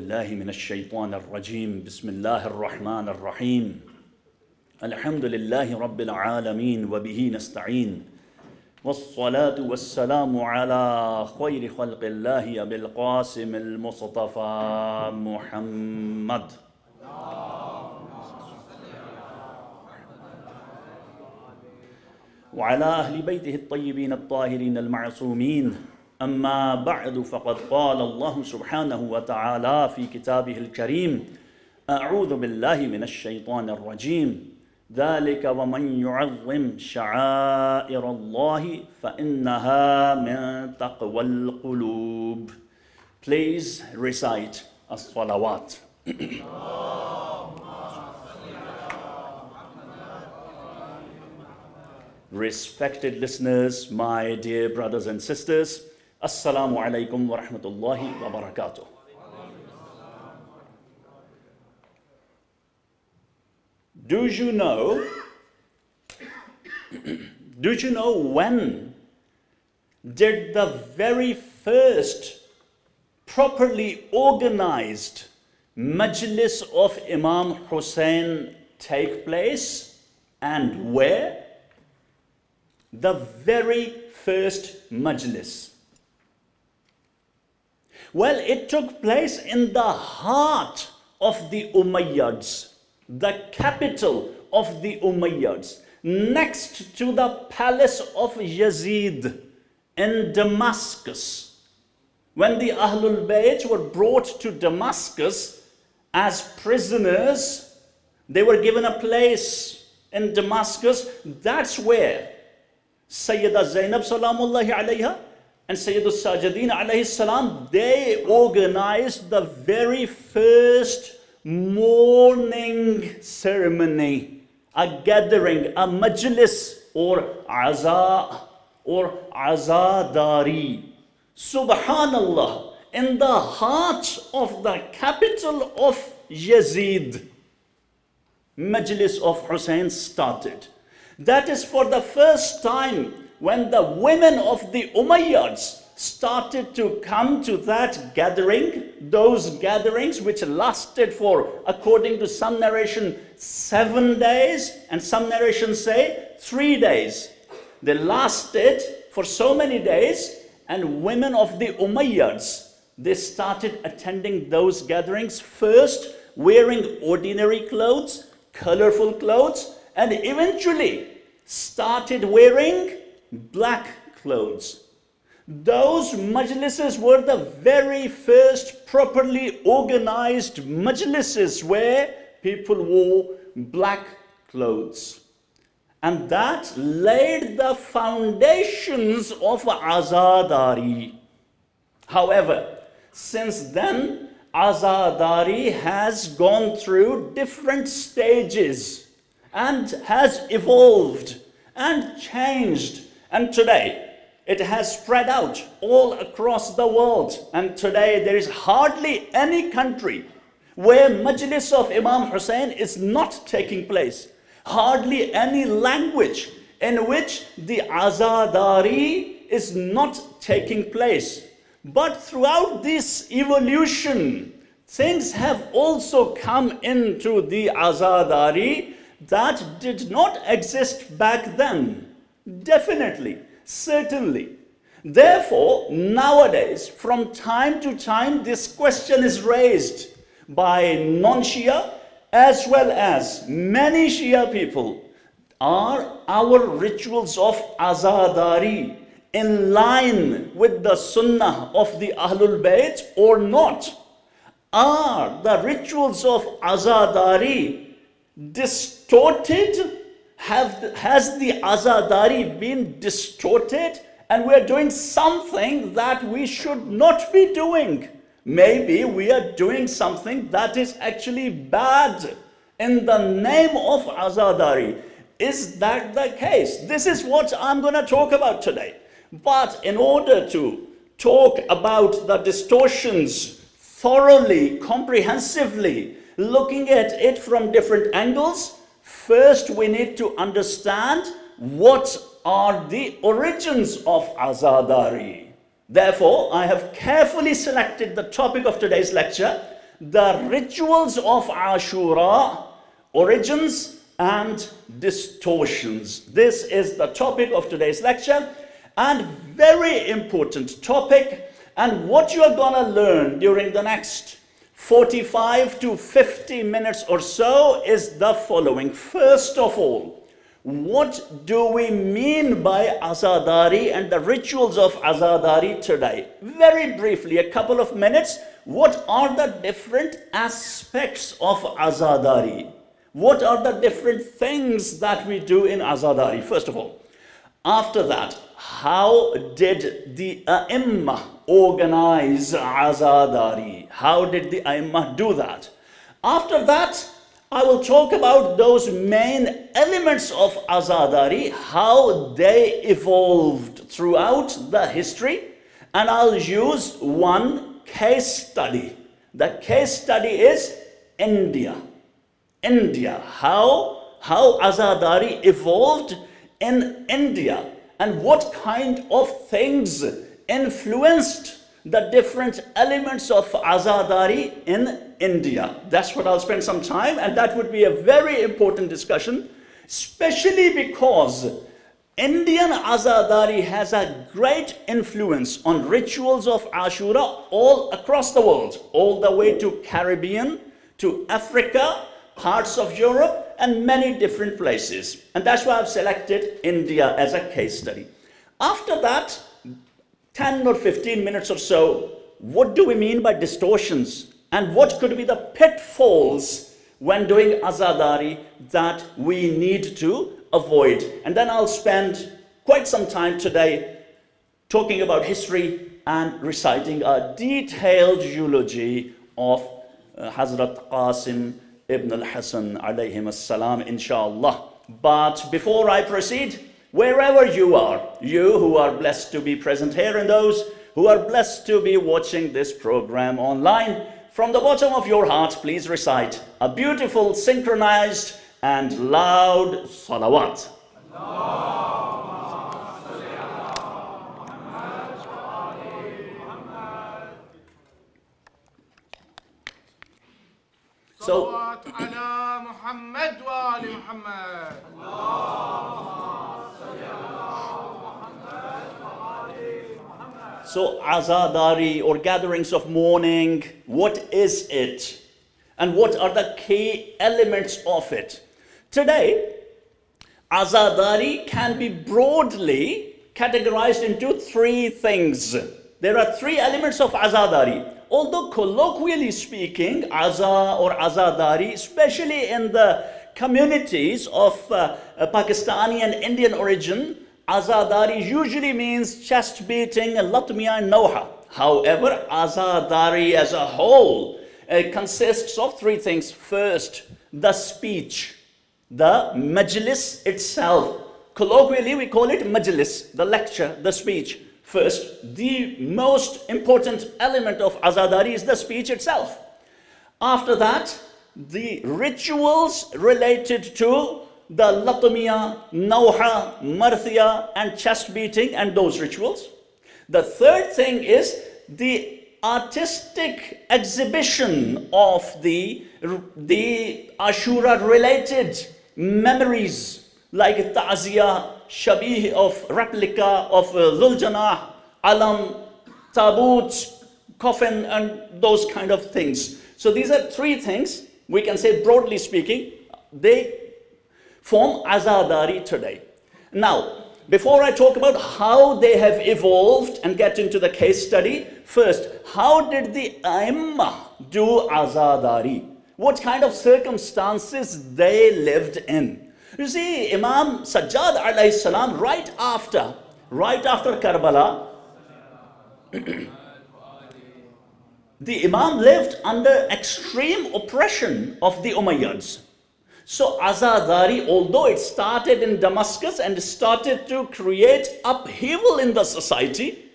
بالله من الشيطان الرجيم بسم الله الرحمن الرحيم الحمد لله رب العالمين وبه نستعين والصلاة والسلام على خير خلق الله أبي القاسم المصطفى محمد وعلى أهل بيته الطيبين الطاهرين المعصومين أما بعد فقد قال الله سبحانه وتعالى في كتابه الكريم أعوذ بالله من الشيطان الرجيم ذلك ومن يعظم شعائر الله فإنها من تقوى القلوب. Please recite as-salawat. Respected listeners, my dear brothers and sisters, Assalamu alaikum wa rahmatullahi wa barakatuh. Do you know when did the very first properly organized majlis of Imam Hussain take place and where? The very first majlis. Well, it took place in the heart of the Umayyads, the capital of the Umayyads, next to the palace of Yazid in Damascus. When the Ahlul Bayt were brought to Damascus as prisoners, they were given a place in Damascus. That's where Sayyida Zaynab salamullahi alayha and Sayyid Sajjadin alayhi salam, they organized the very first morning ceremony, a gathering, a majlis or Azadari. Subhanallah, in the heart of the capital of Yazid, majlis of Hussain started. That is for the first time when the women of the Umayyads started to come to that gathering, those gatherings which lasted for, according to some narration, 7 days, and some narrations say 3 days. They lasted for so many days, and women of the Umayyads, they started attending those gatherings, first wearing ordinary clothes, colorful clothes, and eventually started wearing black clothes. Those majlises were the very first properly organized majlises where people wore black clothes. And that laid the foundations of Azadari. However, since then, Azadari has gone through different stages and has evolved and changed. And today, it has spread out all across the world. And today, there is hardly any country where majlis of Imam Hussain is not taking place. Hardly any language in which the Azadari is not taking place. But throughout this evolution, things have also come into the Azadari that did not exist back then. Definitely, certainly. Therefore, nowadays, from time to time, this question is raised by non-Shia as well as many Shia people. Are our rituals of Azadari in line with the Sunnah of the Ahlul Bayt or not? Are the rituals of Azadari distorted? Has the Azadari been distorted and we are doing something that we should not be doing? Maybe we are doing something that is actually bad in the name of Azadari. Is that the case? This is what I'm going to talk about today. But in order to talk about the distortions thoroughly, comprehensively, looking at it from different angles, first we need to understand what are the origins of Azadari. Therefore, I have carefully selected the topic of today's lecture, the rituals of Ashura, origins and distortions. This is the topic of today's lecture, and very important topic. And what you are going to learn during the next 45 to 50 minutes or so is the following. First of all, what do we mean by Azadari and the rituals of Azadari today? Very briefly, a couple of minutes. What are the different aspects of Azadari? What are the different things that we do in Azadari, first of all? After that, how did the A'immah organize Azadari? How did the A'immah do that? After that, I will talk about those main elements of Azadari, how they evolved throughout the history, and I'll use one case study. The case study is India. India, how Azadari evolved in India, and what kind of things influenced the different elements of Azadari in India. That's what I'll spend some time, and that would be a very important discussion, especially because Indian Azadari has a great influence on rituals of Ashura all across the world, all the way to Caribbean, to Africa, parts of Europe, and many different places. And that's why I've selected India as a case study. After that, 10 or 15 minutes or so, what do we mean by distortions? And what could be the pitfalls when doing Azadari that we need to avoid? And then I'll spend quite some time today talking about history and reciting a detailed eulogy of Hazrat Qasim ibn al-Hasan alayhim as-salam, inshallah. But before I proceed, wherever you are, you who are blessed to be present here and those who are blessed to be watching this program online, from the bottom of your heart, please recite a beautiful, synchronized and loud salawat. So, so Azadari, or gatherings of mourning, what is it? And what are the key elements of it? Today, Azadari can be broadly categorized into three things. There are three elements of Azadari. Although colloquially speaking, Aza or Azadari, especially in the communities of Pakistani and Indian origin, Azadari usually means chest beating, latmiyah and nawha. However, Azadari as a whole consists of three things. First, the speech, the majlis itself. Colloquially, we call it majlis, the lecture, the speech. First, the most important element of Azadari is the speech itself. After that, the rituals related to the latmiyah, nawha, marthiyah, and chest beating, and those rituals. The third thing is the artistic exhibition of the Ashura related memories, like taziyah, shabih of replica of zuljanah, alam, tabut, coffin, and those kind of things. So these are three things, we can say broadly speaking, they form Azadari today. Now, before I talk about how they have evolved and get into the case study, first, how did the A'immah do Azadari? What kind of circumstances they lived in? You see, Imam Sajjad alayhi salam, right after Karbala, the Imam lived under extreme oppression of the Umayyads. So Azadari, although it started in Damascus and started to create upheaval in the society,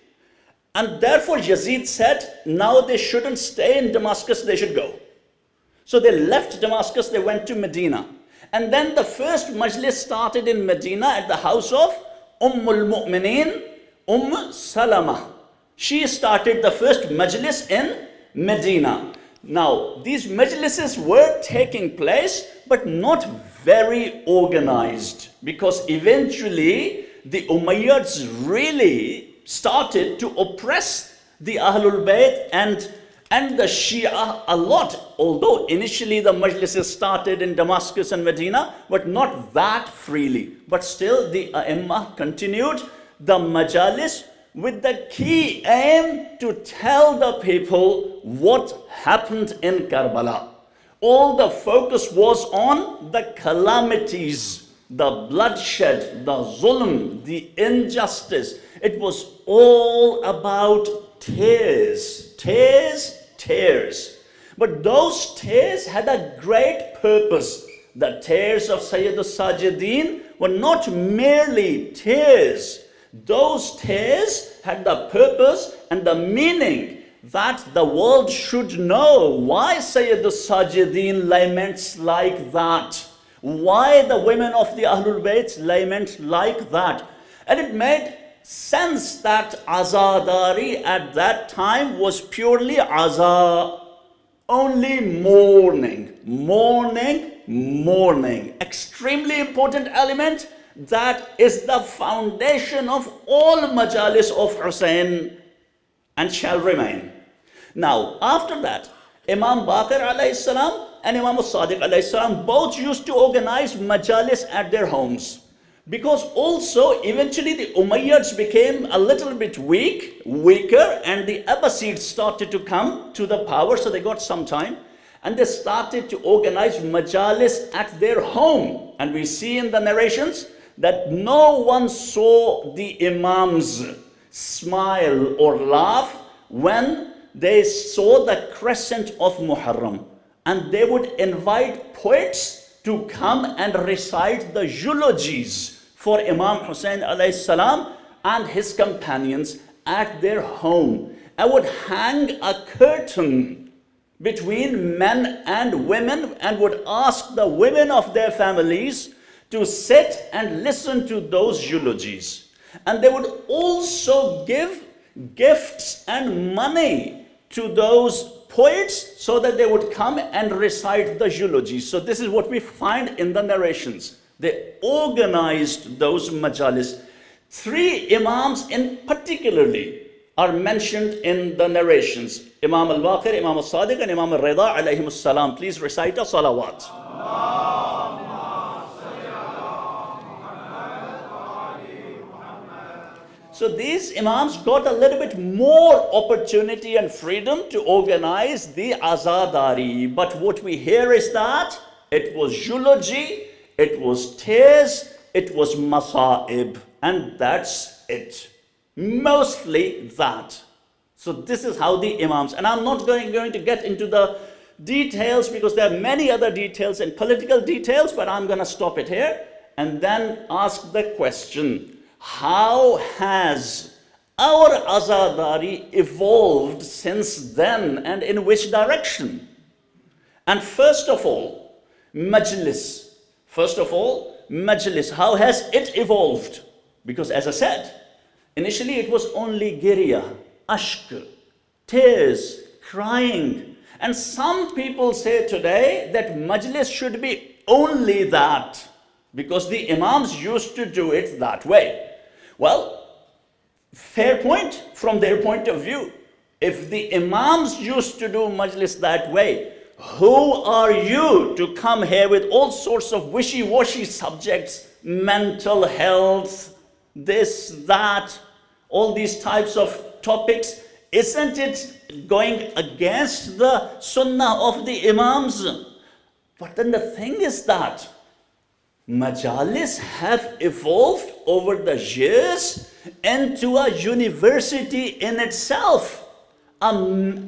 and therefore Yazid said, now they shouldn't stay in Damascus, they should go. So they left Damascus, they went to Medina. And then the first majlis started in Medina at the house of Salama. She started the first majlis in Medina. Now, these majlises were taking place, but not very organized, because eventually the Umayyads really started to oppress the Ahlul Bayt and the Shia a lot. Although initially the majlises started in Damascus and Medina, but not that freely. But still the A'immah continued the majalis with the key aim to tell the people what happened in Karbala. All the focus was on the calamities, the bloodshed, the zulm, the injustice. It was all about tears, tears, tears. But those tears had a great purpose. The tears of Sayyid al-Sajideen were not merely tears. Those tears had the purpose and the meaning that the world should know why Sayyid al-Sajideen laments like that, why the women of the Ahlul Bayt lament like that. And it made sense that Azadari at that time was purely aza, only mourning, mourning, mourning. Extremely important element that is the foundation of all majalis of Hussain and shall remain. Now, after that, Imam Baqir alayhi salam and Imam al-Sadiq alayhi salam both used to organize majalis at their homes. Because also eventually the Umayyads became a little bit weaker, and the Abbasids started to come to the power, so they got some time. And they started to organize majalis at their home. And we see in the narrations that no one saw the Imams smile or laugh when they saw the crescent of Muharram. And they would invite poets to come and recite the eulogies for Imam Hussain alayhi salam and his companions at their home. I would hang a curtain between men and women and would ask the women of their families to sit and listen to those eulogies. And they would also give gifts and money to those poets so that they would come and recite the eulogies. So this is what we find in the narrations. They organized those majalis. 3 Imams in particularly are mentioned in the narrations. Imam al-Baqir, Imam al-Sadiq and Imam Reza alayhim salam. Please recite a salawat. So these Imams got a little bit more opportunity and freedom to organize the Azadari. But what we hear is that it was eulogy, it was tears, it was masa'ib. And that's it. Mostly that. So this is how the Imams, and I'm not going to get into the details because there are many other details and political details, but I'm going to stop it here and then ask the question. How has our Azadari evolved since then, and in which direction? And first of all, majlis. First of all, majlis. How has it evolved? Because as I said, initially it was only girya, ashk, tears, crying. And some people say today that majlis should be only that, because the Imams used to do it that way. Well, fair point from their point of view. If the Imams used to do majlis that way, who are you to come here with all sorts of wishy-washy subjects, mental health, this, that, all these types of topics? Isn't it going against the sunnah of the Imams? But then the thing is that majalis have evolved over the years into a university in itself, an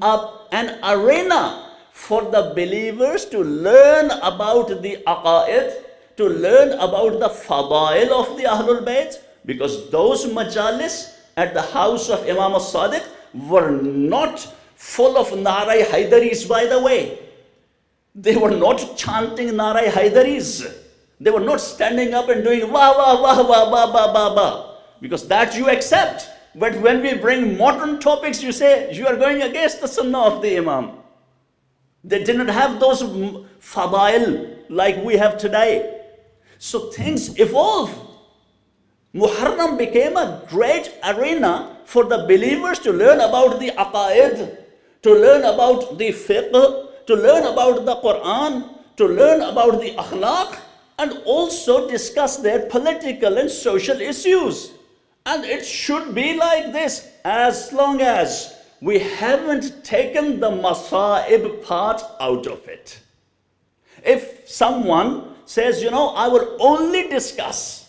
arena for the believers to learn about the aqaid, to learn about the fadail of the Ahlul Bayt, because those majalis at the house of Imam al-Sadiq were not full of Narai Haidaris, by the way. They were not chanting Narai Haidaris. They were not standing up and doing wah, wah, wah, wah, wah, wah, wah, wah. Because that you accept. But when we bring modern topics, you say you are going against the sunnah of the Imam. They didn't have those fadail like we have today. So things evolve. Muharram became a great arena for the believers to learn about the aqaid, to learn about the fiqh, to learn about the Quran, to learn about the akhlaq, and also discuss their political and social issues. And it should be like this, as long as we haven't taken the masa'ib part out of it. If someone says, I will only discuss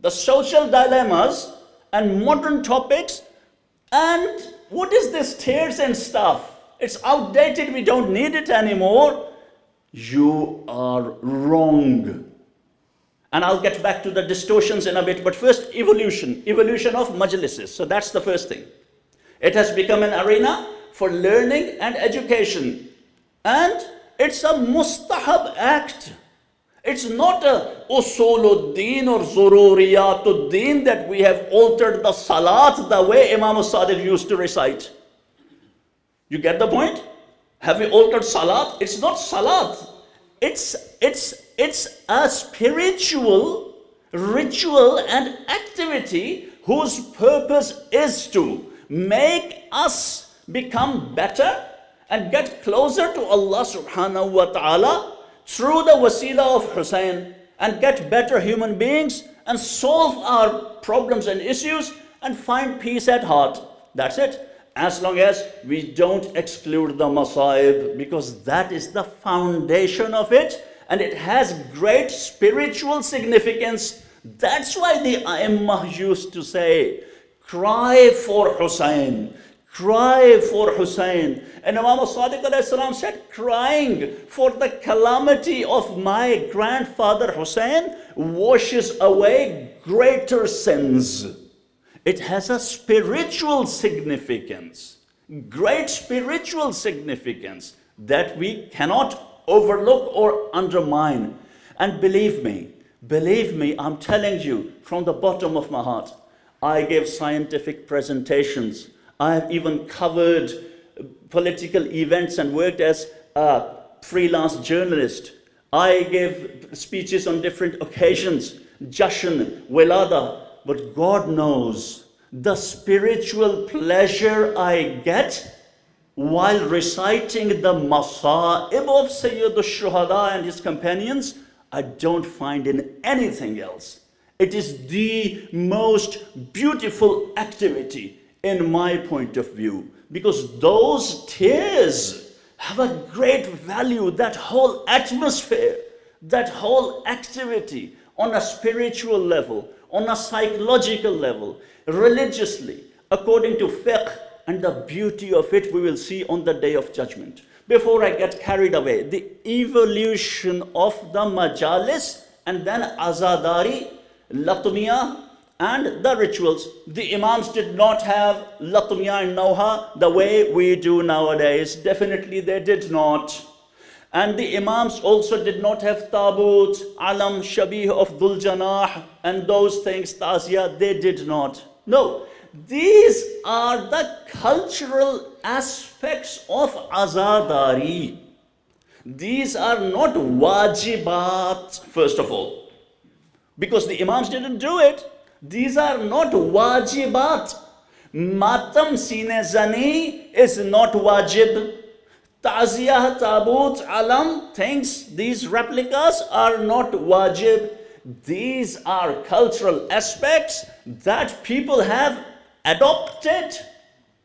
the social dilemmas and modern topics, and what is this tears and stuff? It's outdated, we don't need it anymore. You are wrong. And I'll get back to the distortions in a bit, but first evolution of majlises. So that's the first thing. It has become an arena for learning and education. And it's a mustahab act. It's not a usuluddin or zururiyatuddin that we have altered the salat the way Imam Sajjad used to recite. You get the point? Have we altered salat? It's not salat. It's a spiritual ritual and activity whose purpose is to make us become better and get closer to Allah subhanahu wa ta'ala through the wasila of Hussain, and get better human beings and solve our problems and issues and find peace at heart. That's it. As long as we don't exclude the masa'ib, because that is the foundation of it and it has great spiritual significance. That's why the A'immah used to say, cry for Hussain, cry for Hussain. And Imam Sadiq said, crying for the calamity of my grandfather Hussain washes away greater sins. It has a spiritual significance, great spiritual significance that we cannot overlook or undermine. And believe me, I'm telling you from the bottom of my heart, I give scientific presentations. I have even covered political events and worked as a freelance journalist. I give speeches on different occasions, Jashan, Wilada, but God knows the spiritual pleasure I get while reciting the masa'ib of Sayyid al-Shuhada and his companions, I don't find in anything else. It is the most beautiful activity in my point of view, because those tears have a great value. That whole atmosphere, that whole activity on a spiritual level, on a psychological level, religiously, according to fiqh, and the beauty of it we will see on the Day of Judgment. Before I get carried away, the evolution of the majalis and then Azadari, latmiyah, and the rituals. The Imams did not have latmiyah and nawha the way we do nowadays. Definitely they did not. And the Imams also did not have tabut, alam, shabih of zuljanah, and those things, taziyah, they did not. No, these are the cultural aspects of Azadari. These are not wajibat, first of all, because the Imams didn't do it. These are not wajibat. Matam sine zani is not wajib. Taziyah, tabut, alam, things, these replicas are not wajib. These are cultural aspects that people have adopted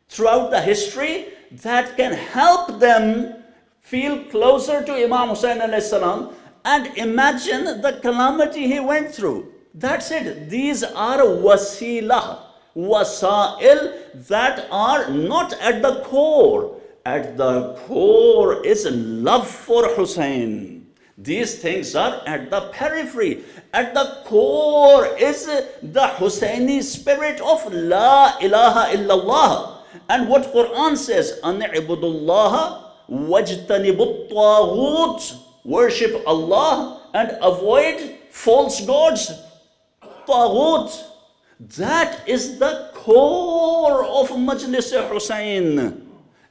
throughout the history that can help them feel closer to Imam Hussain alayhi salam and imagine the calamity he went through. That's it. These are wasilah, wasail that are not at the core. At the core is love for Hussain. These things are at the periphery. At the core is the Hussaini spirit of La ilaha illallah. And what Quran says, An'ibudullaha wajtanibut taghut. Worship Allah and avoid false gods. Taghut. That is the core of Majlis Hussain.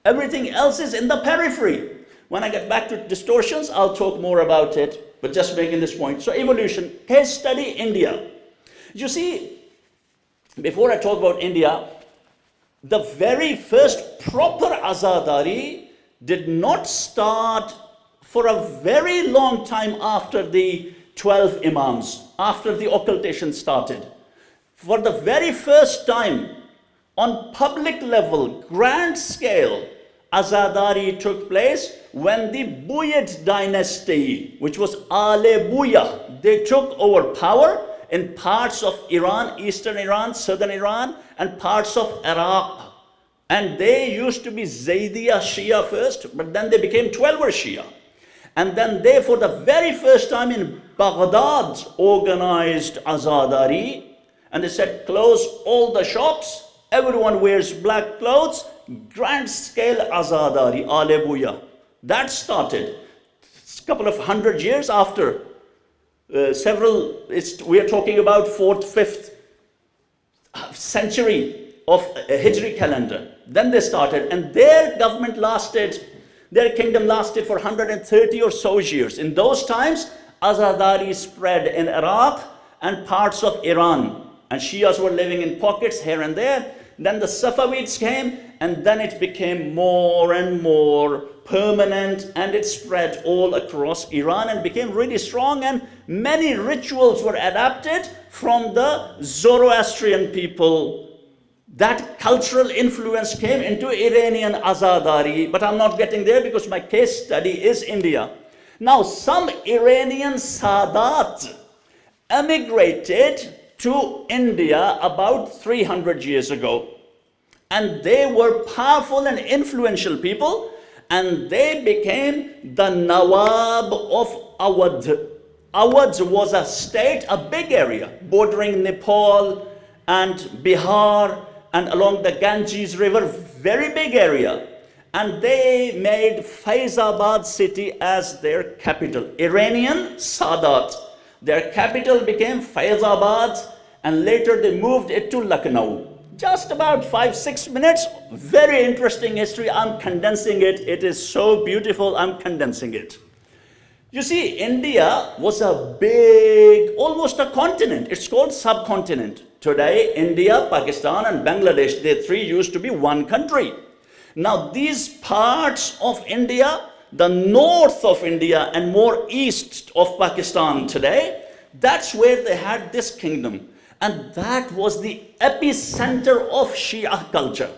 Everything else is in the periphery. When I get back to distortions, I'll talk more about it, but just making this point. So evolution, case study, India. You see, before I talk about India, the very first proper Azadari did not start for a very long time after the 12 Imams, after the occultation started. For the very first time, on public level, grand scale, Azadari took place when the Buyid dynasty, which was Ale Buya, they took over power in parts of Iran, eastern Iran, southern Iran, and parts of Iraq. And they used to be Zaydiyah Shia first, but then they became 12er Shia. And then they, for the very first time in Baghdad, organized Azadari. And they said, close all the shops, everyone wears black clothes, grand scale Azadari, Ale Buya. That started a couple of 100 years after. We are talking about 4th, 5th century of Hijri calendar. Then they started, and their government lasted, their kingdom lasted for 130 or so years. In those times, Azadari spread in Iraq and parts of Iran, and Shias were living in pockets here and there. Then the Safavids came, and then it became more and more permanent, and it spread all across Iran and became really strong, and many rituals were adapted from the Zoroastrian people. That cultural influence came into Iranian Azadari, but I'm not getting there because my case study is India. Now, some Iranian Sadat emigrated to India about 300 years ago. And they were powerful and influential people, and they became the Nawab of Awadh. Awadh was a state, a big area, bordering Nepal and Bihar, and along the Ganges River, very big area. And they made Faizabad city as their capital. Iranian Sadat. Their capital became Faizabad, and later they moved it to Lucknow. Just about 5-6 minutes, very interesting history. I'm condensing it. It is so beautiful, I'm condensing it. You see, India was a big, almost a continent. It's called subcontinent. Today, India, Pakistan, and Bangladesh, they three used to be one country. Now, these parts of India, the north of India and more east of Pakistan today, that's where they had this kingdom. And that was the epicenter of Shia culture.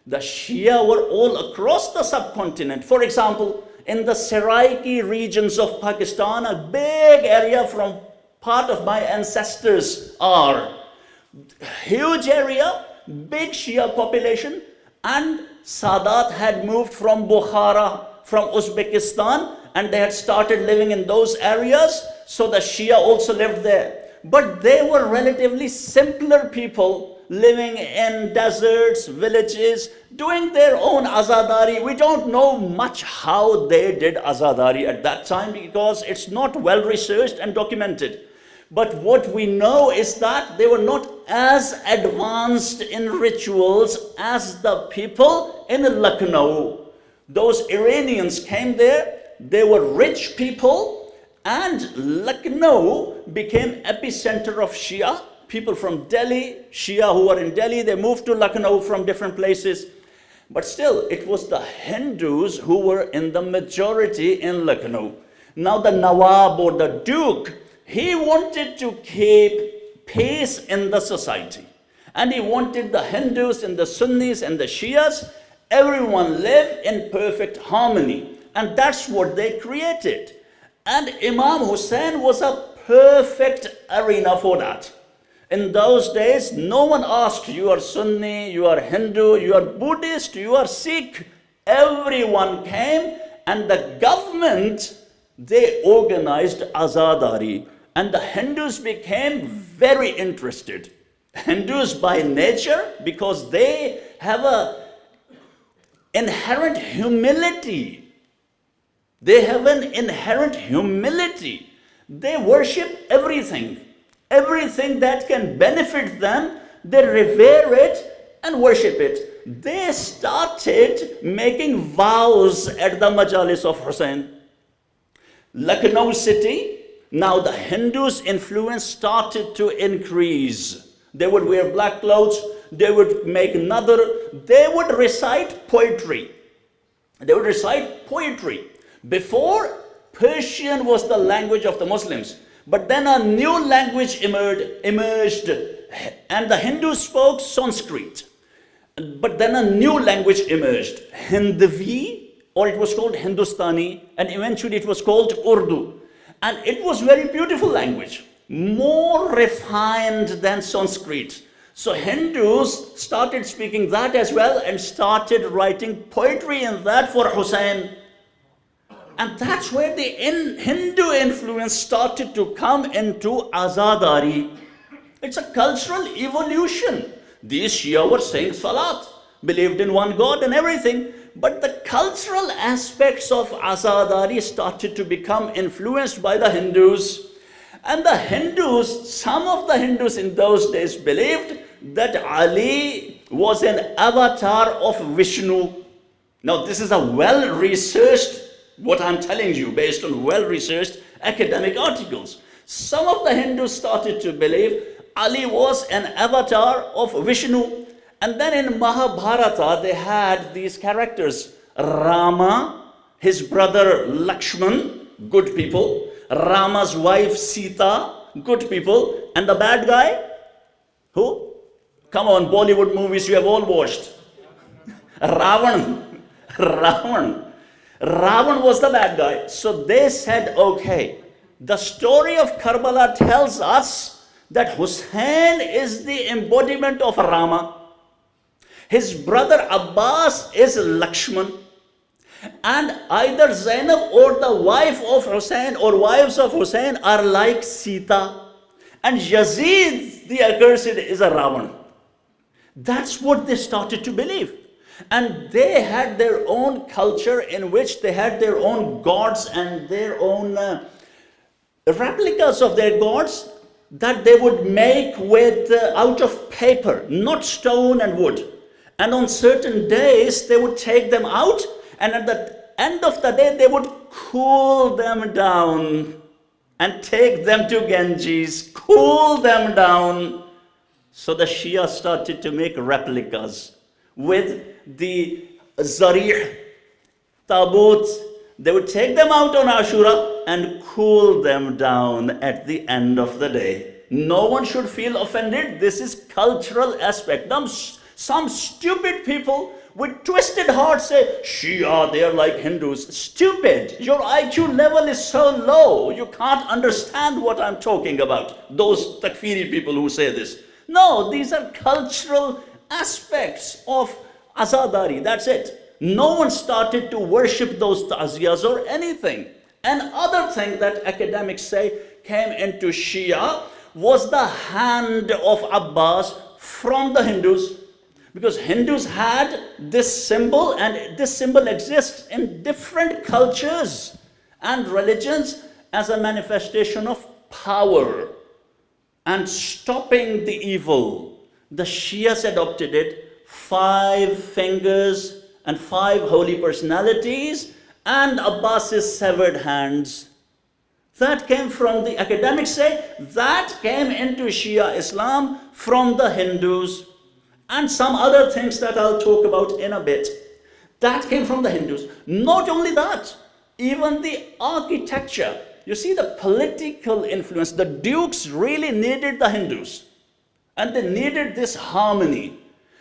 The Shia were all across the subcontinent. For example, in the Saraiki regions of Pakistan, a big area from part of my ancestors are. Huge area, big Shia population, and Sadat had moved from Bukhara, from Uzbekistan, and they had started living in those areas, so the Shia also lived there. But they were relatively simpler people living in deserts, villages, doing their own Azadari. We don't know much how they did Azadari at that time because it's not well researched and documented. But what we know is that they were not as advanced in rituals as the people in Lucknow. Those Iranians came there, they were rich people, and Lucknow became epicenter of Shia. People from Delhi, Shia who were in Delhi, they moved to Lucknow from different places. But still, it was the Hindus who were in the majority in Lucknow. Now the Nawab or the Duke, he wanted to keep peace in the society. And he wanted the Hindus and the Sunnis and the Shias, everyone live in perfect harmony. And that's what they created. And Imam Hussain was a perfect arena for that. In those days, no one asked, you are Sunni, you are Hindu, you are Buddhist, you are Sikh. Everyone came, and the government, they organized Azadari. And the Hindus became very interested. Hindus by nature, because they have an inherent humility. They have an inherent humility. They worship everything. Everything that can benefit them, they revere it and worship it. they started making vows at the majalis of Hussain. Lucknow city, now the Hindus' influence started to increase. They would wear black clothes, they would make another, they would recite poetry. They would recite poetry. Before, Persian was the language of the Muslims, but then a new language emerged, and the Hindus spoke Sanskrit. But then a new language emerged, Hindvi, or it was called Hindustani, and eventually it was called Urdu. And it was very beautiful language, more refined than Sanskrit. So Hindus started speaking that as well and started writing poetry in that for Hussain. And that's where the Hindu influence started to come into Azadari. It's a cultural evolution. These Shia were saying Salat, believed in one God and everything. But the cultural aspects of Azadari started to become influenced by the Hindus. And the Hindus, some of the Hindus in those days believed that Ali was an avatar of Vishnu. Now this is a well-researched, what I'm telling you, based on well-researched academic articles. Some of the Hindus started to believe Ali was an avatar of Vishnu. And then in Mahabharata, they had these characters. Rama, his brother Lakshman, good people. Rama's wife Sita, good people. And the bad guy? Who? Come on, Bollywood movies you have all watched. Ravan. Ravan was the bad guy. So they said, okay, the story of Karbala tells us that Hussain is the embodiment of Rama. His brother Abbas is Lakshman. And either Zaynab or the wife of Hussain or wives of Hussain are like Sita. And Yazid, the accursed, is a Ravan. That's what they started to believe. And they had their own culture in which they had their own gods and their own replicas of their gods that they would make with out of paper, not stone and wood. And on certain days, they would take them out, and at the end of the day, they would cool them down and take them to Ganges, cool them down. So the Shia started to make replicas with the zarih, tabut. They would take them out on Ashura and cool them down at the end of the day. No one should feel offended. This is cultural aspect. Some stupid people with twisted hearts say, Shia, they are like Hindus. Stupid. Your IQ level is so low, you can't understand what I'm talking about. Those takfiri people who say this. No, these are cultural aspects of Azadari. That's it. No one started to worship those taziyahs or anything. Another thing that academics say came into Shia was the hand of Abbas from the Hindus. Because Hindus had this symbol, and this symbol exists in different cultures and religions as a manifestation of power and stopping the evil. The Shias adopted it, 5 fingers and 5 holy personalities and Abbas's severed hands. That came from, the academics say, that came into Shia Islam from the Hindus. And some other things that I'll talk about in a bit. That came from the Hindus. Not only that, even the architecture. You see the political influence. The dukes really needed the Hindus. And they needed this harmony.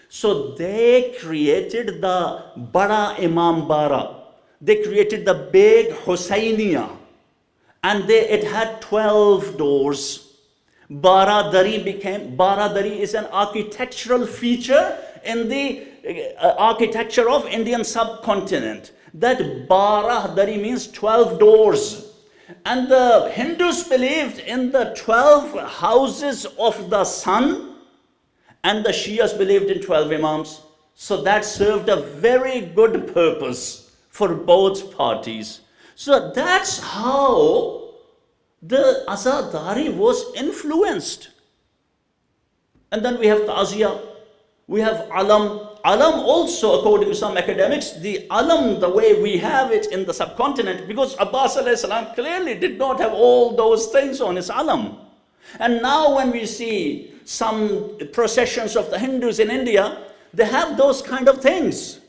So they created the Bada Imam Bara. They created the big Hussainiyah. And it had 12 doors. Baradari is an architectural feature in the architecture of Indian subcontinent. That Baradari means 12 doors. And the Hindus believed in the 12 houses of the sun, and the Shias believed in 12 Imams. So that served a very good purpose for both parties. So that's how the Azadari was influenced. And then we have taziyah, we have alam, alam also, according to some academics, the alam, the way we have it in the subcontinent, because Abbas alayhi salam clearly did not have all those things on his alam. And now when we see some processions of the Hindus in India, they have those kind of things,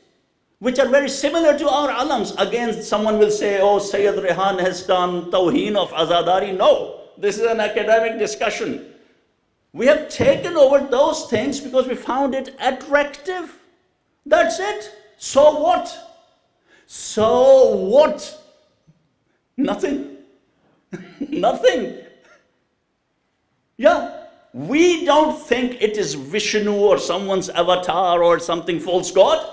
which are very similar to our alams. Again, someone will say, oh, Sayyed Rehan has done Tawheen of Azadari. No, this is an academic discussion. We have taken over those things because we found it attractive. That's it. So what? So what? Nothing. Nothing. Yeah. We don't think it is Vishnu or someone's avatar or something false god.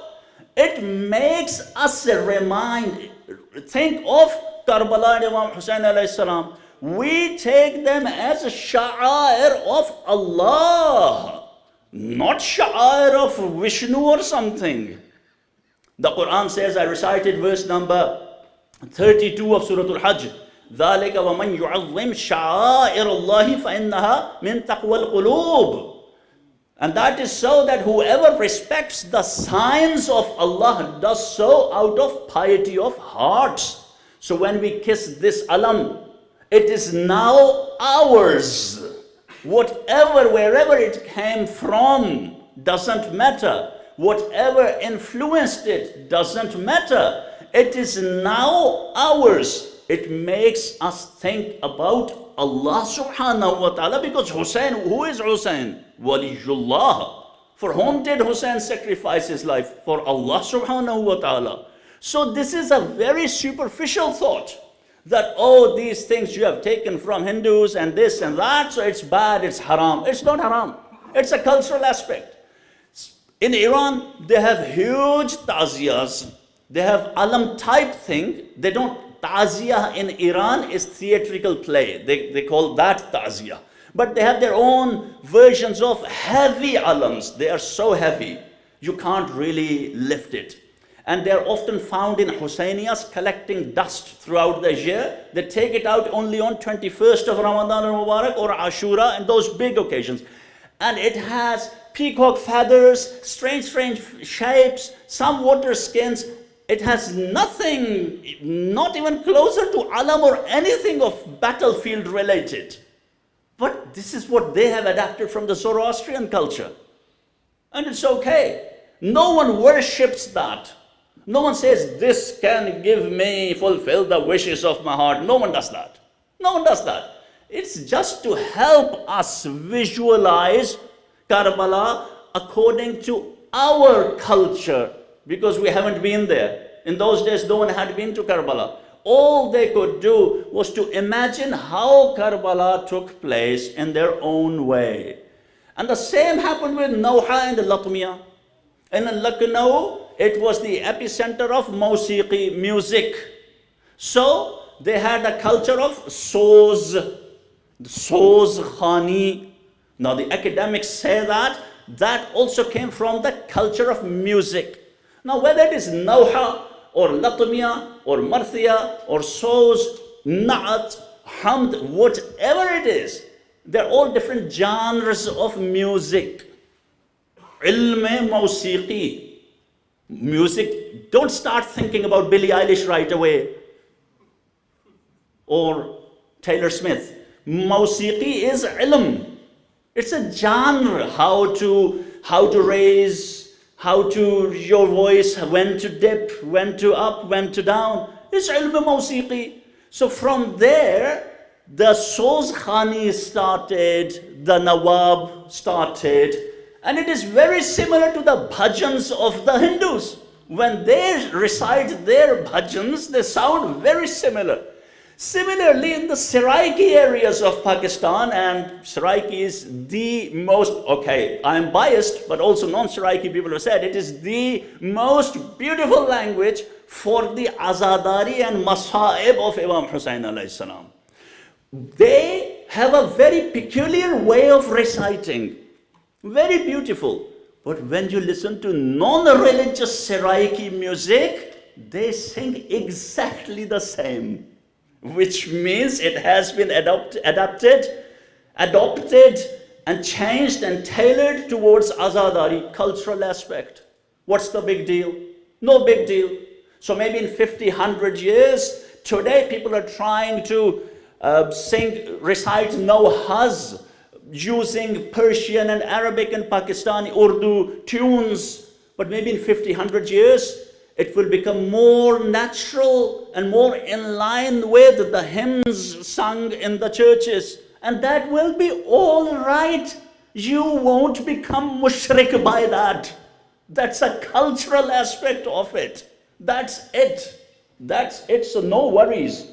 It makes us think of Karbala and Imam Hussaini alayhi salam. We take them as a sha'air of Allah, not sha'air of Vishnu or something. The Quran says, I recited verse number 32 of Surah Al-Hajj. ذَلِكَ وَمَنْ يُعَظِّمْ شَعَائِرَ اللَّهِ فَإِنَّهَا مِنْ تَقْوَى الْقُلُوبِ. And that is so that whoever respects the signs of Allah does so out of piety of hearts. So when we kiss this alam, it is now ours. Whatever, wherever it came from, doesn't matter. Whatever influenced it, doesn't matter. It is now ours. It makes us think about Allah subhanahu wa ta'ala, because Hussein, who is Hussein? Waliyullah. For whom did Hussein sacrifice his life? For Allah subhanahu wa ta'ala. So this is a very superficial thought, that, oh, these things you have taken from Hindus and this and that, so it's bad, it's haram. It's not haram. It's a cultural aspect. In Iran, they have huge taziyahs. They have alam type thing. They don't, taziyah in Iran is theatrical play. They call that taziyah. But they have their own versions of heavy alams. They are so heavy, you can't really lift it. And they're often found in Hussainiyas collecting dust throughout the year. They take it out only on 21st of Ramadan al-Mubarak or Ashura and those big occasions. And it has peacock feathers, strange shapes, some water skins. It has nothing, not even closer to alam or anything of battlefield related. But this is what they have adapted from the Zoroastrian culture. And it's okay. No one worships that. No one says, this can give me, fulfill the wishes of my heart. No one does that. No one does that. It's just to help us visualize Karbala according to our culture, because we haven't been there. In those days, no one had been to Karbala. All they could do was to imagine how Karbala took place in their own way. And the same happened with nawha and latmiyah. In Lucknow, it was the epicenter of musiqi, music. So they had a culture of soz khwani. Now the academics say that that also came from the culture of music. Now whether it is nawha or latmiyah or marthiyah or soz, na'at, hamd, whatever it is, they're all different genres of music. Ilm musiqi. Music, don't start thinking about Billie Eilish right away or Taylor Smith. Musiqi is ilm. It's a genre, how to raise, how to your voice, when to dip, when to up, when to down. It's ilm musiqi. So from there, the soz khani started, the nawab started. And it is very similar to the bhajans of the Hindus. When they recite their bhajans, they sound very similar. Similarly, in the Saraiki areas of Pakistan, and Saraiki is the most, okay, I'm biased, but also non-Saraiki people have said it is the most beautiful language for the Azadari and Masa'ib of Imam Hussain alayhi salam. They have a very peculiar way of reciting. Very beautiful. But when you listen to non-religious Saraiki music, they sing exactly the same. Which means it has been adopted and changed and tailored towards Azadari cultural aspect. What's the big deal? No big deal. So maybe in 50, 100 years, today people are trying to recite nawhas using Persian and Arabic and Pakistani Urdu tunes. But maybe in 50, 100 years, it will become more natural and more in line with the hymns sung in the churches. And that will be all right. You won't become mushrik by that. That's a cultural aspect of it. That's it. That's it. So no worries.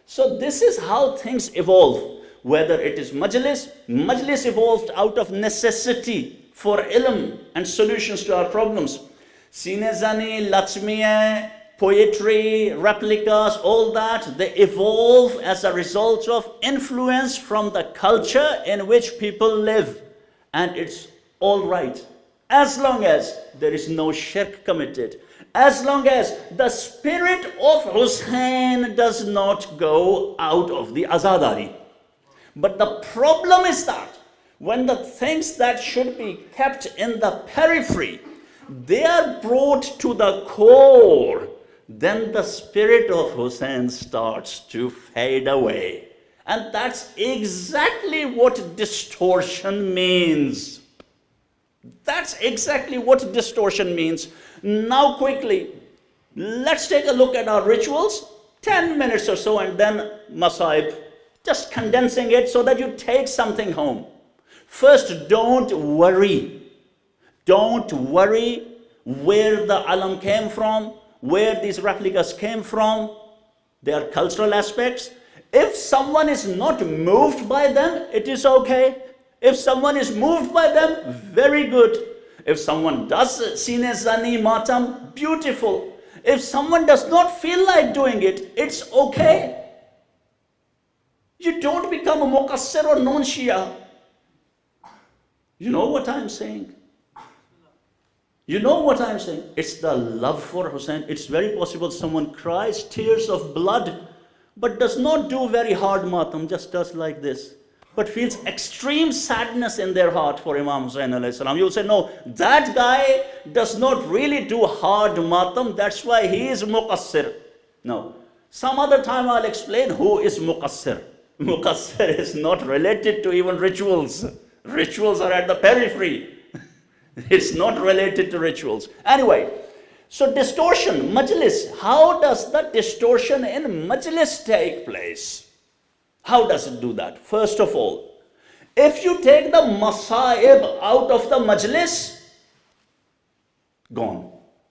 So this is how things evolve. Whether it is majlis evolved out of necessity for ilm and solutions to our problems. Sinezani, latmiyah, poetry, replicas, all that, they evolve as a result of influence from the culture in which people live. And it's all right. As long as there is no shirk committed. As long as the spirit of Hussain does not go out of the Azadari. But the problem is that when the things that should be kept in the periphery, they are brought to the core, then the spirit of Hussain starts to fade away. And that's exactly what distortion means. That's exactly what distortion means. Now quickly, let's take a look at our rituals. 10 minutes or so, and then masaib. Just condensing it so that you take something home. First, don't worry. Don't worry where the alam came from, where these replicas came from. They are cultural aspects. If someone is not moved by them, it is okay. If someone is moved by them, very good. If someone does sinezani matam, beautiful. If someone does not feel like doing it, it's okay. You don't become a muqassir or non-Shia. You know what I'm saying? You know what I'm saying? It's the love for Hussain. It's very possible someone cries tears of blood, but does not do very hard matam, just does like this, but feels extreme sadness in their heart for Imam Hussain alayhi salam. You'll say, no, that guy does not really do hard matam, that's why he is muqassir. No. Some other time I'll explain who is muqassir. Muqassir is not related to even rituals. Rituals are at the periphery. It's not related to rituals. Anyway, so distortion, majlis. How does the distortion in majlis take place? How does it do that? First of all, if you take the masaib out of the majlis, gone,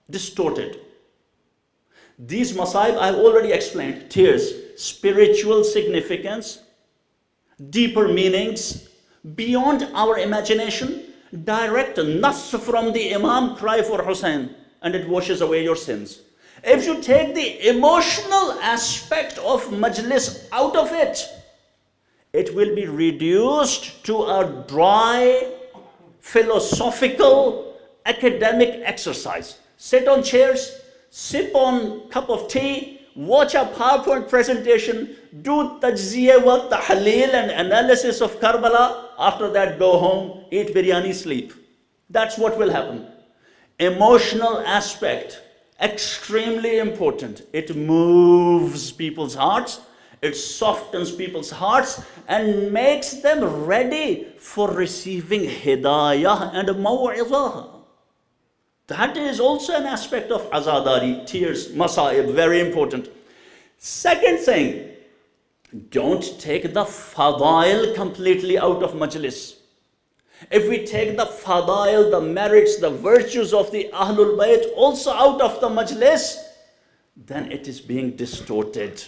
distorted. These masaib I've already explained. Tears, spiritual significance, deeper meanings, beyond our imagination, direct nas from the Imam, cry for Hussain, and it washes away your sins. If you take the emotional aspect of majlis out of it, it will be reduced to a dry, philosophical, academic exercise. Sit on chairs, sip on cup of tea, watch a PowerPoint presentation, do tajziyah wa tahleel and analysis of Karbala. After that, go home, eat biryani, sleep. That's what will happen. Emotional aspect, extremely important. It moves people's hearts, it softens people's hearts and makes them ready for receiving hidayah and maw'izah. That is also an aspect of Azadari, tears, masaib, very important. Second thing, don't take the fadail completely out of majlis. If we take the fadail, the merits, the virtues of the Ahlul Bayt also out of the majlis, then it is being distorted.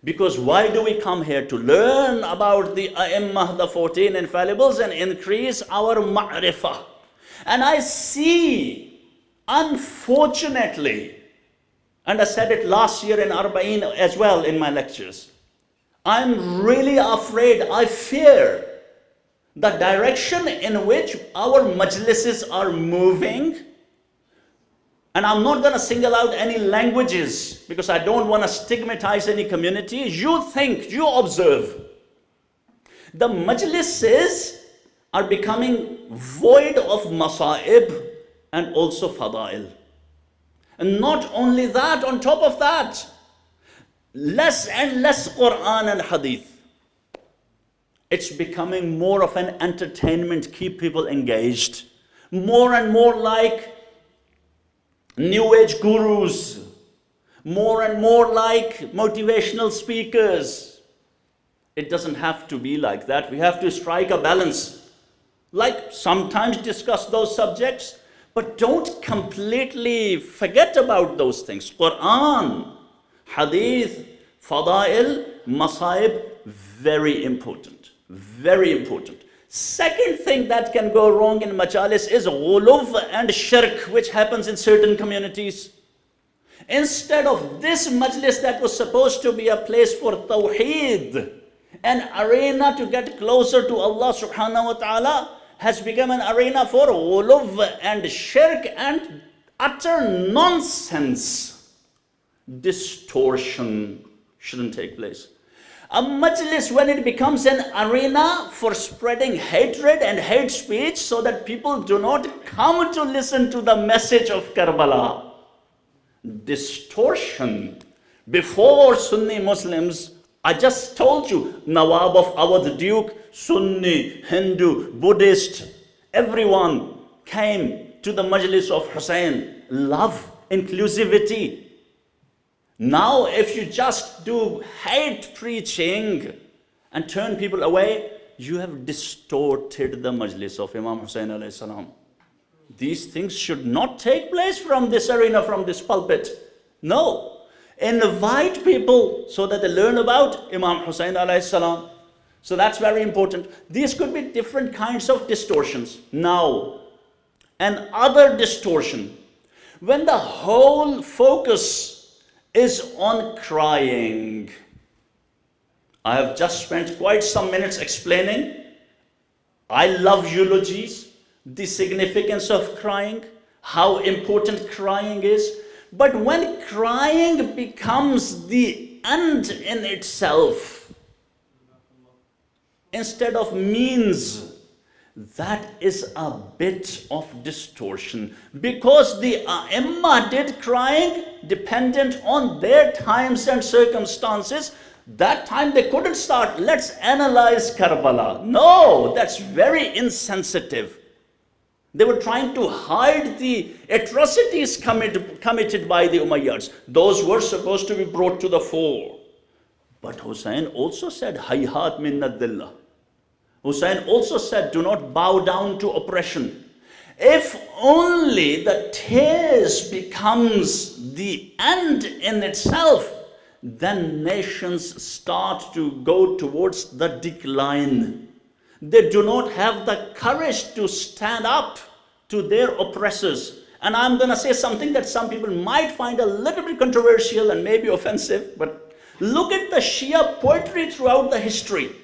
Because why do we come here? To learn about the A'immah, the 14 infallibles, and increase our ma'rifah. And I see, unfortunately, and I said it last year in Arba'in as well in my lectures, I'm really afraid, I fear the direction in which our majlises are moving. And I'm not going to single out any languages because I don't want to stigmatize any community. You think, you observe. The majlises are becoming void of masaib and also fada'il. And not only that, on top of that, less and less Quran and Hadith. It's becoming more of an entertainment, keep people engaged. More and more like New Age gurus. More and more like motivational speakers. It doesn't have to be like that. We have to strike a balance. Like sometimes discuss those subjects, but don't completely forget about those things. Quran, Hadith, Fada'il, Masaib, very important. Very important. Second thing that can go wrong in majalis is ghuluww and shirk, which happens in certain communities. Instead of this majlis that was supposed to be a place for tawheed, an arena to get closer to Allah subhanahu wa ta'ala, has become an arena for ghuluww and shirk and utter nonsense. Distortion shouldn't take place. A majlis, when it becomes an arena for spreading hatred and hate speech so that people do not come to listen to the message of Karbala. Distortion. Before Sunni Muslims, I just told you, Nawabs of Awadh Duke, Sunni, Hindu, Buddhist, everyone came to the majlis of Hussain. Love, inclusivity. Now, if you just do hate preaching and turn people away, you have distorted the majlis of Imam Hussain alayhi salam. These things should not take place from this arena, from this pulpit. No. Invite people so that they learn about Imam Hussain alayhi salam. So that's very important. These could be different kinds of distortions. Now, another distortion, when the whole focus is on crying. I have just spent quite some minutes explaining. I love eulogies, the significance of crying, how important crying is. But when crying becomes the end in itself, instead of means, that is a bit of distortion, because the A'immah did crying dependent on their times and circumstances. That time they couldn't start, let's analyze Karbala. No, that's very insensitive. They were trying to hide the atrocities committed by the Umayyads. Those were supposed to be brought to the fore. But Hussain also said, Hayhat minna dhillah. Hussain also said, do not bow down to oppression. If only the tears becomes the end in itself, then nations start to go towards the decline. They do not have the courage to stand up to their oppressors. And I'm going to say something that some people might find a little bit controversial and maybe offensive, but look at the Shia poetry throughout the history.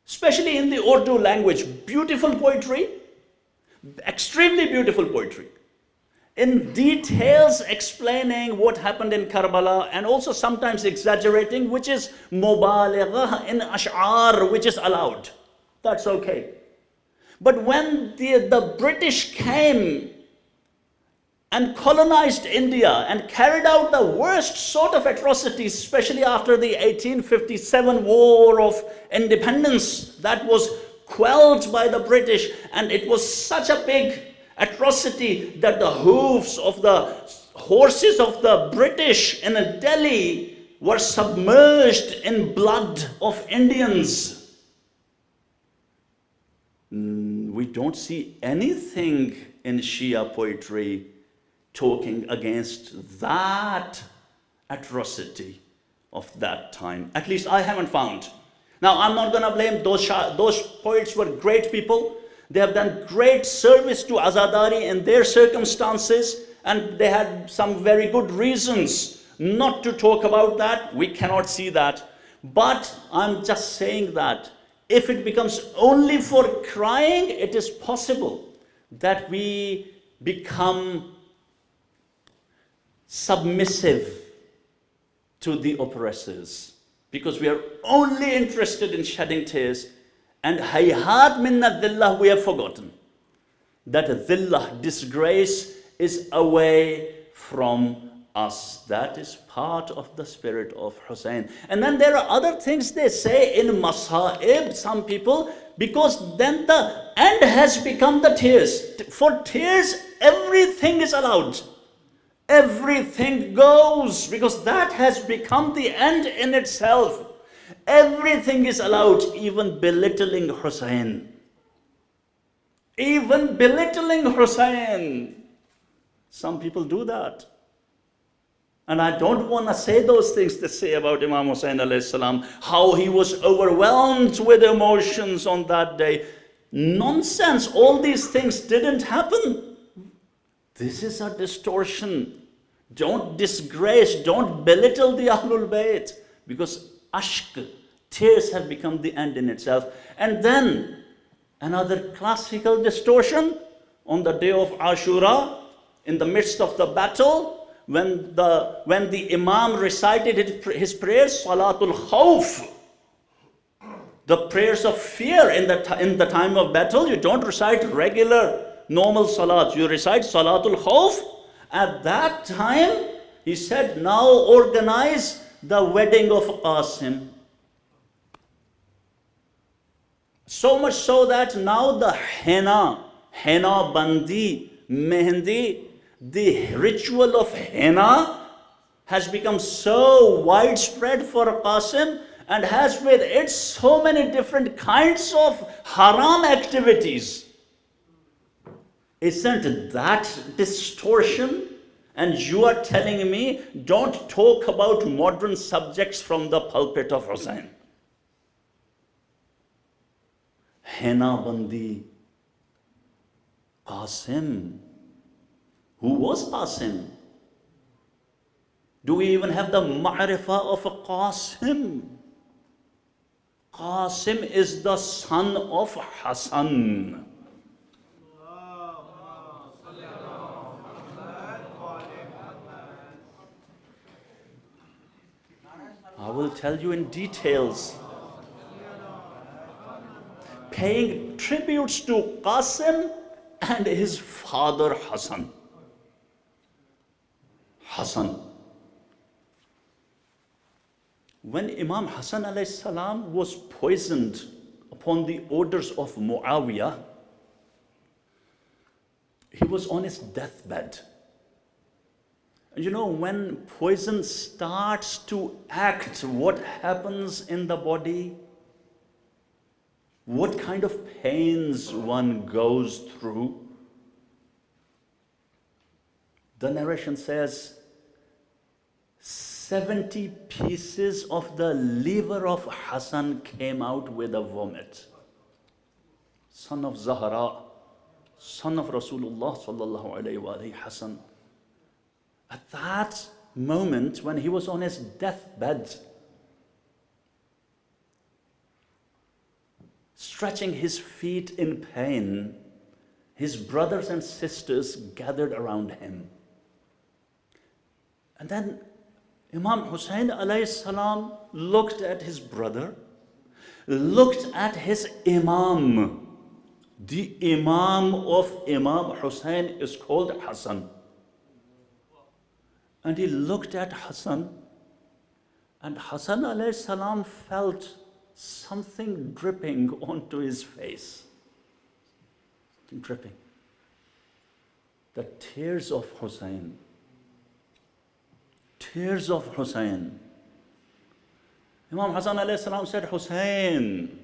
Especially in the Urdu language, beautiful poetry, extremely beautiful poetry. In details explaining what happened in Karbala and also sometimes exaggerating, which is mubalaghah in ash'ar, which is allowed. That's okay. But when the British came and colonized India and carried out the worst sort of atrocities, especially after the 1857 War of Independence that was quelled by the British, and it was such a big atrocity that the hooves of the horses of the British in Delhi were submerged in blood of Indians. We don't see anything in Shia poetry talking against that atrocity of that time. At least I haven't found. Now, I'm not going to blame those poets were great people. They have done great service to Azadari in their circumstances, and they had some very good reasons not to talk about that. We cannot see that. But I'm just saying that if it becomes only for crying, it is possible that we become submissive to the oppressors, because we are only interested in shedding tears, and hayhat minna dhillah we have forgotten. that dhillah, disgrace, is away from us. That is part of the spirit of Hussain. And then there are other things they say in Masaib, some people, because then the end has become the tears. For tears, everything is allowed. Everything goes, because that has become the end in itself. Everything is allowed, even belittling Hussain. Even belittling Hussain. Some people do that. And I don't want to say those things they say about Imam Hussain alayhi salam, how he was overwhelmed with emotions on that day. Nonsense, all these things didn't happen. This is a distortion. Don't disgrace, don't belittle the Ahlul Bayt, because ashq, tears, have become the end in itself. And then another classical distortion on the day of Ashura, in the midst of the battle, when the Imam recited his prayers, Salatul Khawf, the prayers of fear in the time of battle. You don't recite regular normal salat, you recite Salatul Khawf. At that time, he said, now organize the wedding of Qasim. So much so that now the henna bandi, mehendi, the ritual of henna has become so widespread for Qasim and has with it so many different kinds of haram activities. Isn't that distortion? And you are telling me, don't talk about modern subjects from the pulpit of Hussain. Henna bandi, Qasim. Who was Qasim? Do we even have the ma'rifah of a Qasim? Qasim is the son of Hassan. I will tell you in details. Paying tributes to Qasim and his father Hassan. When Imam Hassan alayhi salam was poisoned upon the orders of Muawiyah, he was on his deathbed. And you know, when poison starts to act, what happens in the body? What kind of pains one goes through? The narration says 70 pieces of the liver of Hassan came out with a vomit. Son of Zahra, son of Rasulullah sallallahu alayhi wa alayhi, Hassan. At that moment, when he was on his deathbed, stretching his feet in pain, his brothers and sisters gathered around him. And then Imam Hussain alayhi salam looked at his brother, looked at his Imam. The Imam of Imam Hussain is called Hassan. And he looked at Hassan, and Hassan alayhi salam felt something dripping onto his face. Something dripping. The tears of Hussain. Tears of Hussain. Imam Hassan alayhi salam said, Hussain,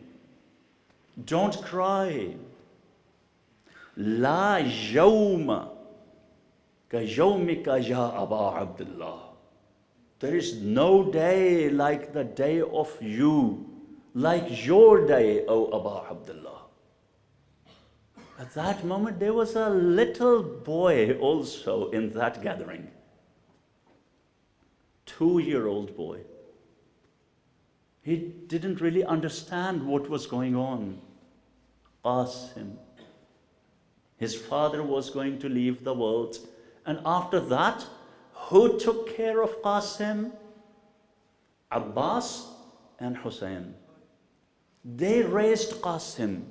don't cry. La yawma ka yawmika ya Aba Abdullah. There is no day like the day of you, like your day, O Aba Abdullah. At that moment, there was a little boy also in that gathering. 2-year-old boy. He didn't really understand what was going on. Qasim. His father was going to leave the world. And after that, who took care of Qasim? Abbas and Hussain. They raised Qasim.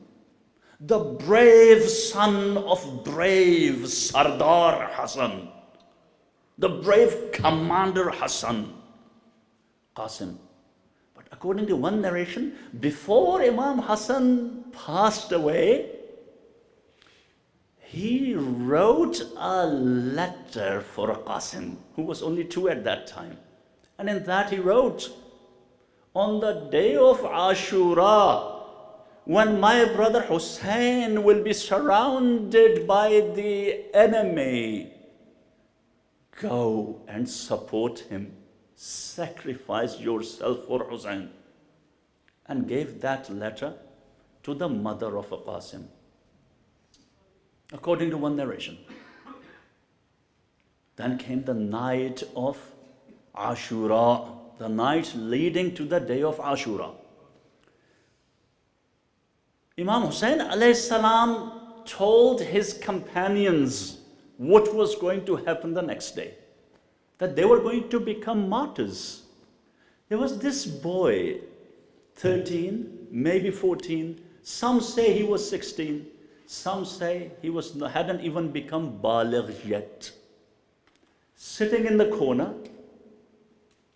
the brave son of brave Sardar Hassan, the brave commander Hassan, Qasim. But according to one narration, before Imam Hassan passed away, he wrote a letter for Qasim, who was only 2 at that time. And in that he wrote, on the day of Ashura, when my brother Hussain will be surrounded by the enemy, go and support him. Sacrifice yourself for Hussain. And gave that letter to the mother of Qasim, according to one narration. Then came the night of Ashura, the night leading to the day of Ashura. Imam Hussain alayhi salam told his companions what was going to happen the next day, that they were going to become martyrs. There was this boy, 13, maybe 14, some say he was 16, some say he hadn't even become baligh yet, sitting in the corner,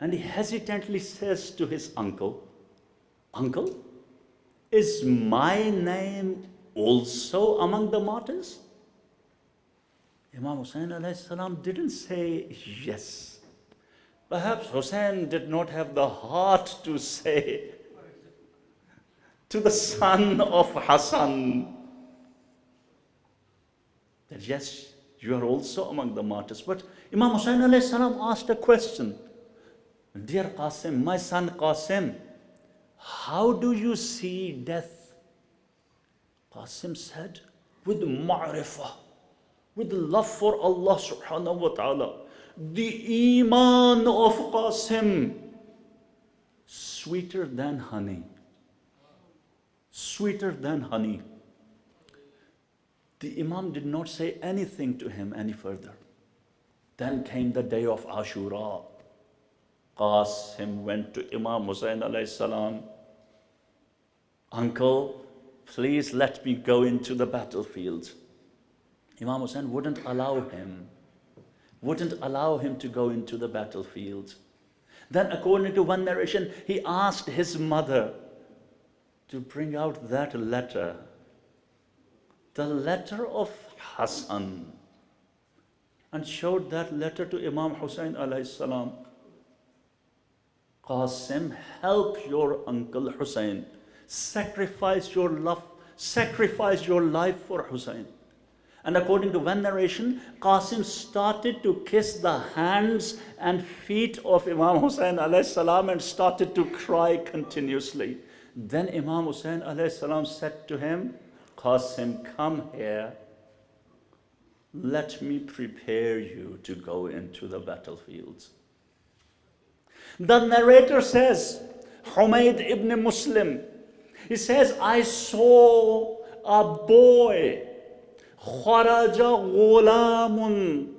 and he hesitantly says to his uncle, "Uncle, is my name also among the martyrs?" Imam Hussain alayhi salam didn't say yes. Perhaps Hussain did not have the heart to say to the son of Hassan that yes, you are also among the martyrs. But Imam Hussain alayhi salam asked a question. "Dear Qasim, my son Qasim, how do you see death?" Qasim said, "With ma'rifah, with love for Allah subhanahu wa ta'ala." The iman of Qasim, sweeter than honey. Sweeter than honey. The Imam did not say anything to him any further. Then came the day of Ashura. Qasim went to Imam Hussain alayhi salam. "Uncle, please let me go into the battlefield." Imam Hussain wouldn't allow him to go into the battlefield. Then according to one narration, he asked his mother to bring out that letter, the letter of Hassan, and showed that letter to Imam Hussain alayhi salam. "Qasim, help your uncle Hussain. Sacrifice your love, sacrifice your life for Hussain." And according to one narration, Qasim started to kiss the hands and feet of Imam Hussain alayhi salam and started to cry continuously. Then Imam Hussain alayhi salam said to him, "Qasim, come here. Let me prepare you to go into the battlefields." The narrator says, Humayd ibn Muslim, he says, "I saw a boy, kharaja ghulamun,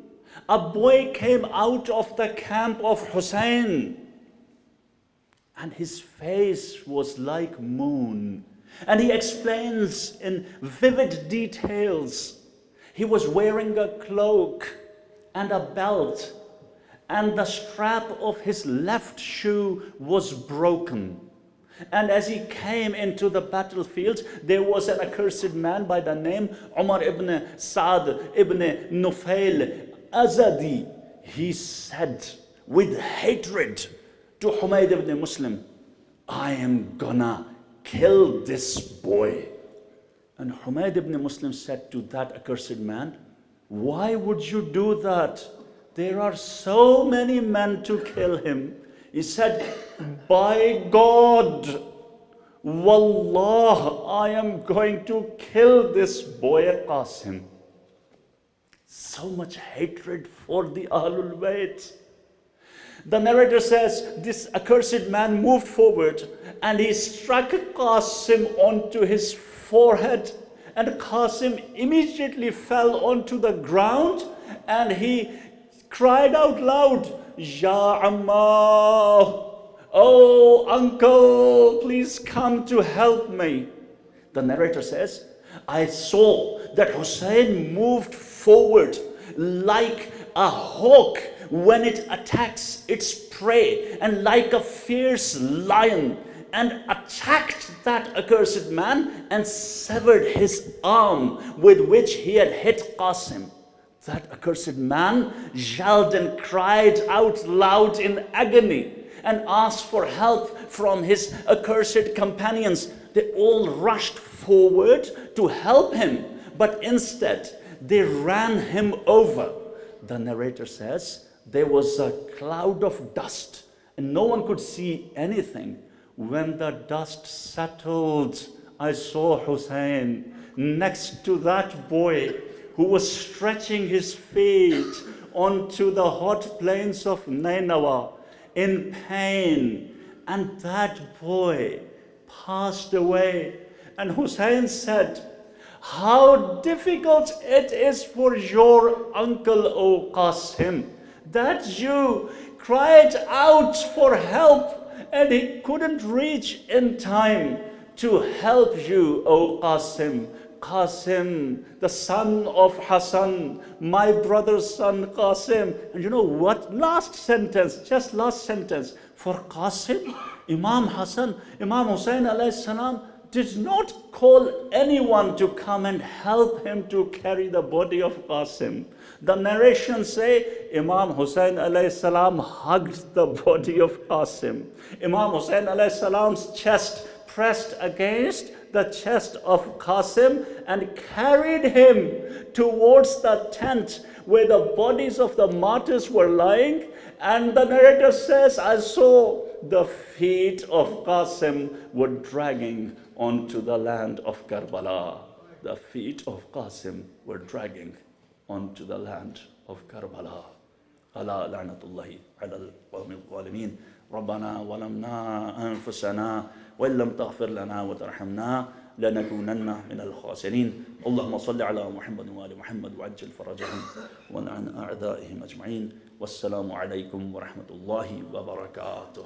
a boy came out of the camp of Hussain, and his face was like moon." And he explains in vivid details. He was wearing a cloak and a belt, and the strap of his left shoe was broken. And as he came into the battlefield, there was an accursed man by the name Umar ibn Sa'd ibn Nufail Azadari. He said with hatred to Humayd ibn Muslim, "I am gonna kill this boy." And Humayd ibn Muslim said to that accursed man, "Why would you do that? There are so many men to kill him." He said, "By God, Wallah, I am going to kill this boy Qasim." So much hatred for the Ahlul Bayt. The narrator says, this accursed man moved forward and he struck Qasim onto his forehead, and Qasim immediately fell onto the ground and he cried out loud, "Ya Amma, oh uncle, please come to help me." The narrator says, I saw that Hussein moved forward like a hawk when it attacks its prey, and like a fierce lion, and attacked that accursed man and severed his arm with which he had hit Qasim. That accursed man yelled and cried out loud in agony and asked for help from his accursed companions. They all rushed forward to help him, but instead they ran him over. The narrator says there was a cloud of dust and no one could see anything. When the dust settled, I saw Hussein next to that boy who was stretching his feet onto the hot plains of Nineveh in pain. And that boy passed away. And Hussein said, how difficult it is for your uncle, O Qasim, that you cried out for help and he couldn't reach in time to help you, O Qasim. Qasim, the son of Hassan, my brother's son Qasim. And you know what? Last sentence, just last sentence. For Qasim, Imam Hassan, Imam Hussain alayhi salam did not call anyone to come and help him to carry the body of Qasim. The narrations say Imam Hussain alayhi salam hugged the body of Qasim. Imam Hussain alayhi salam's chest pressed against the chest of Qasim and carried him towards the tent where the bodies of the martyrs were lying. And the narrator says, I saw the feet of Qasim were dragging onto the land of Karbala. The feet of Qasim were dragging onto the land of Karbala. Ala la'natullahi ala al-qawmi al-zalimin. ربنا ظلمنا أنفسنا وإن لم تغفر لنا وترحمنا لنكونن من الخاسرين. اللهم صل على محمد وآل محمد وعجل فرجهم ولعن أعدائهم أجمعين. والسلام عليكم ورحمة الله وبركاته.